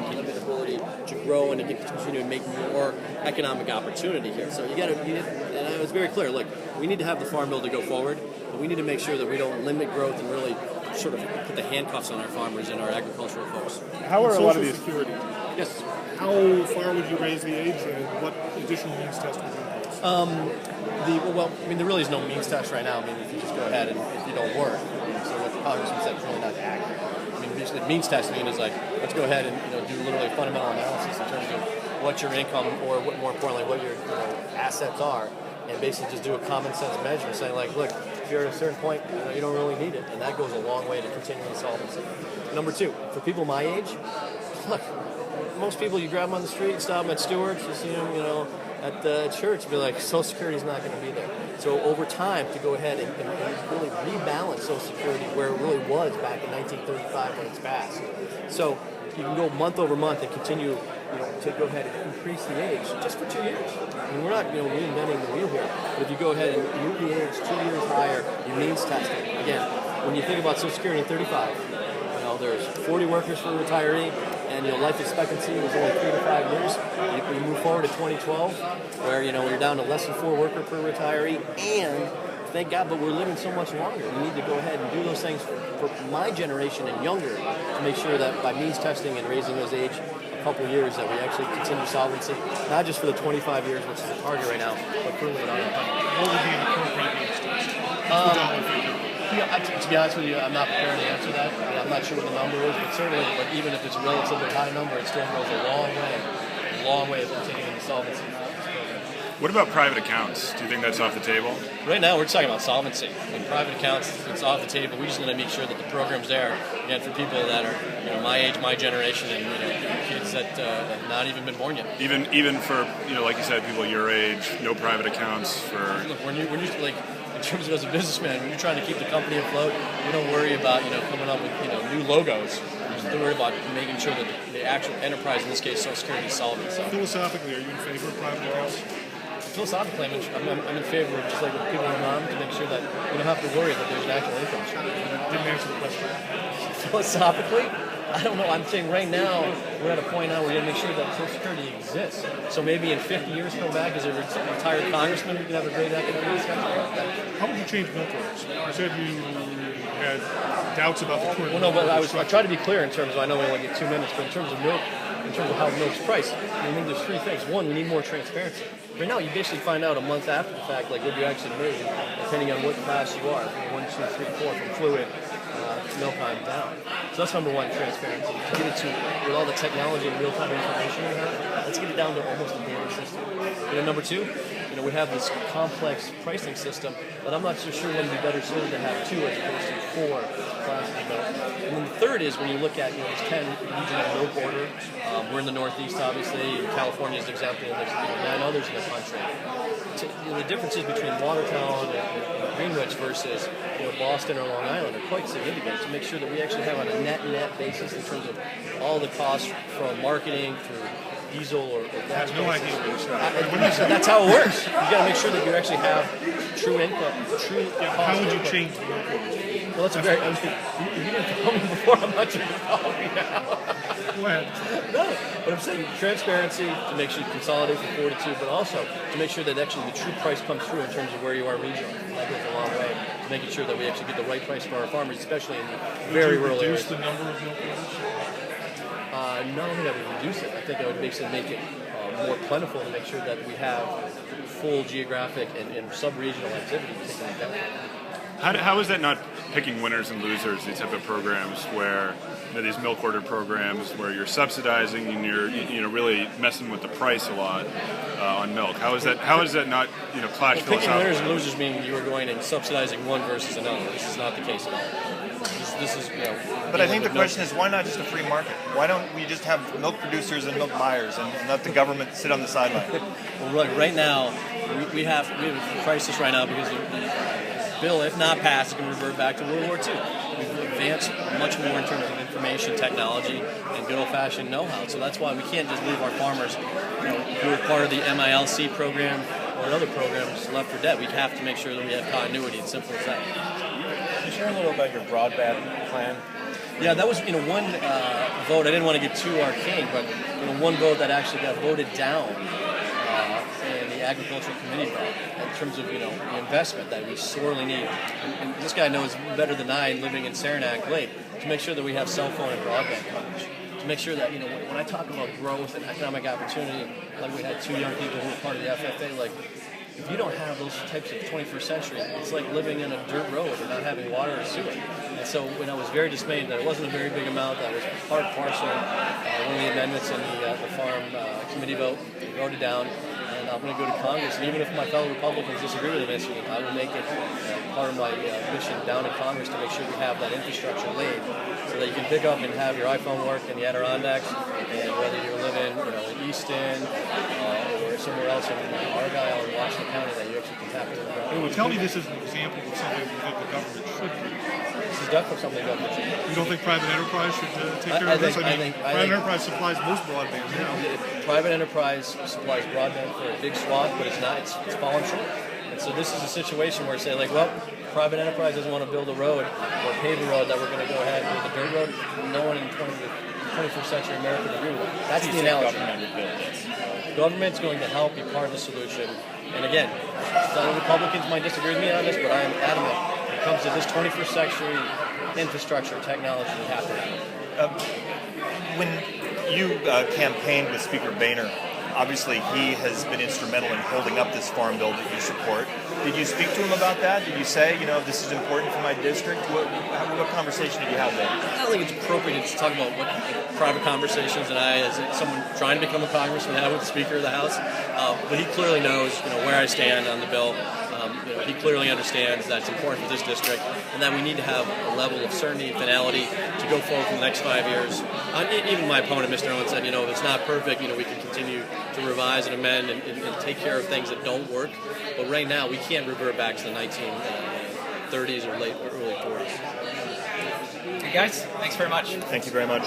and the ability to grow and to continue to make more economic opportunity here. So and I was very clear, look, we need to have the farm bill to go forward, but we need to make sure that we don't limit growth and really sort of put the handcuffs on our farmers and our agricultural folks. How are a lot of Social these security? Yes. How far would you raise the age, and what additional means test would you impose? There really is no means test right now. I mean, if you just go ahead and if you don't work, so what the Congressman said is really not accurate. I mean, basically, means testing is like, let's go ahead and do literally fundamental analysis in terms of what your income, or what, more importantly, what your assets are, and basically just do a common sense measure, saying like, look, if you're at a certain point, you don't really need it, and that goes a long way to continuing solvency. Number two, for people my age, look, most people, you grab them on the street and stop them at Stewart's, you see them, at the church, and be like, Social Security's not going to be there. So over time, to go ahead and really rebalance Social Security where it really was back in 1935 when it's passed. So you can go month over month and continue, to go ahead and increase the age just for 2 years. I mean, we're not, reinventing the wheel here. But if you go ahead and move the age 2 years higher, you means testing. Again, when you think about Social Security in 35, there's 40 workers for a retiree, and life expectancy was only 3 to 5 years. You move forward to 2012, where you're down to less than 4 workers per retiree, and thank God, but we're living so much longer. We need to go ahead and do those things for my generation and younger to make sure that by means testing and raising those age a couple of years, that we actually continue solvency, not just for the 25 years, which is the target right now, but further on. What would be an appropriate means test? To be honest with you, I'm not prepared to answer that. I'm not sure what the number is, but certainly, even if it's a relatively high number, it still goes a long way of continuing the solvency. What about private accounts? Do you think that's off the table? Right now, we're talking about solvency. In private accounts, it's off the table. We just need to make sure that the program's there, again, for people that are my age, my generation, and kids that have not even been born yet. Even for like you said, people your age, no private accounts for. Look, when you in terms of as a businessman, when you're trying to keep the company afloat, you don't worry about coming up with new logos. You just worry about making sure that the actual enterprise, in this case, Social Security, is solvent. So. Philosophically, are you in favor of private accounts? Philosophically, I'm in favor of just like with people in mom to make sure that we don't have to worry that there's an actual income stream. Didn't answer the question. Philosophically, I don't know. I'm saying right now we're at a point now where we're going to make sure that Social Security exists. So maybe in 50 years, come back as a retired congressman, we can have a great economic discussion about that. How would you change milk orders? You said you had doubts about the current. Well, no, but I tried to be clear in terms of, I know we only get 2 minutes, but in terms of milk, in terms of how milk's priced, I mean, there's 3 things. One, we need more transparency. Right now, you basically find out a month after the fact, like what you actually made, depending on what class you are, 1, 2, 3, 4, from fluid, milk on down. So that's number one, transparency. To get it to, with all the technology and real-time information we have, let's get it down to almost a daily system. And then number two, we have this complex pricing system, but I'm not so sure when it'd be better suited to have 2 as opposed to 4 classes of milk. And then the third is when you look at, there's 10 regional milk order. We're in the Northeast, obviously. California is an example. There's 9 others in the country. The differences between Watertown and Greenwich versus Boston or Long Island are quite significant to make sure that we actually have on a net basis in terms of all the costs from marketing through diesel or gas. No idea what you're saying. That's how it works. You got to make sure that you actually have true income, true. How would you change the milk orders? Well, that's a very. If you didn't call me before, I'm not sure you call me now. Go ahead. No, but I'm saying transparency to make sure you consolidate for 42, but also to make sure that actually the true price comes through in terms of where you are regionally. That goes a long way to making sure that we actually get the right price for our farmers, especially in very rural areas. Would you reduce the number of milk orders? Not only that we reduce it, I think I would basically make it more plentiful to make sure that we have full geographic and sub-regional activity. How is that not picking winners and losers, these type of programs where these milk order programs where you're subsidizing and you're really messing with the price a lot on milk? How is that not clash philosophically? Picking winners and losers mean you are going and subsidizing one versus another. This is not the case at all. This is But I think the question is, why not just a free market? Why don't we just have milk producers and milk buyers and let the government sit on the sideline? Well, right now we have a crisis right now because the bill, if not passed, is going to revert back to World War II. We've advanced much more in terms of information technology and good old-fashioned know-how. So that's why we can't just leave our farmers, who are part of the MILC program or other programs left for dead. We have to make sure that we have continuity. It's simple as that. Can you share a little about your broadband plan? Yeah, that was one vote. I didn't want to get too arcane, but one vote that actually got voted down in the agricultural committee vote in terms of the investment that we sorely need. And this guy knows better than I, living in Saranac Lake, to make sure that we have cell phone and broadband coverage. To make sure that when I talk about growth and economic opportunity, like we had 2 young people who were part of the FFA, like if you don't have those types of 21st century, it's like living in a dirt road and not having water or sewer. And so when I was very dismayed that it wasn't a very big amount, that was part parcel, one of the amendments in the farm committee vote, we wrote it down, and I'm going to go to Congress, and even if my fellow Republicans disagree with this, I will make it part of my mission down in Congress to make sure we have that infrastructure laid so that you can pick up and have your iPhone work in the Adirondacks, and whether you're living in Easton or somewhere else in Argyle or Washington County, that you actually can tap into the Well, tell me this is an example of something you think the government should do. This is definitely something the government should do. You don't think private enterprise should take care of this? I think private enterprise supplies most broadband now. Private enterprise supplies broadband for a big swath, but it's not. It's fallen short. And so this is a situation where it's saying, like, well, private enterprise doesn't want to build a road or pave a road that we're going to go ahead and build a dirt road. No one in 21st century America would agree with that. That's the analogy. Government's going to help be part of the solution. And again, some Republicans might disagree with me on this, but I am adamant when it comes to this 21st century infrastructure technology we have to have. When you campaigned with Speaker Boehner, obviously he has been instrumental in holding up this farm bill that you support. Did you speak to him about that? Did you say, this is important for my district? What conversation did you have there? I don't think it's appropriate to talk about what private conversations that I, as someone trying to become a congressman, had with the Speaker of the House. But he clearly knows, where I stand on the bill. He clearly understands that it's important for this district and that we need to have a level of certainty and finality to go forward for the next 5 years. Even my opponent, Mr. Owen, said, if it's not perfect, we can continue to revise and amend and take care of things that don't work. But right now, we can't revert back to the 1930s or early 40s. Hey guys, thanks very much. Thank you very much.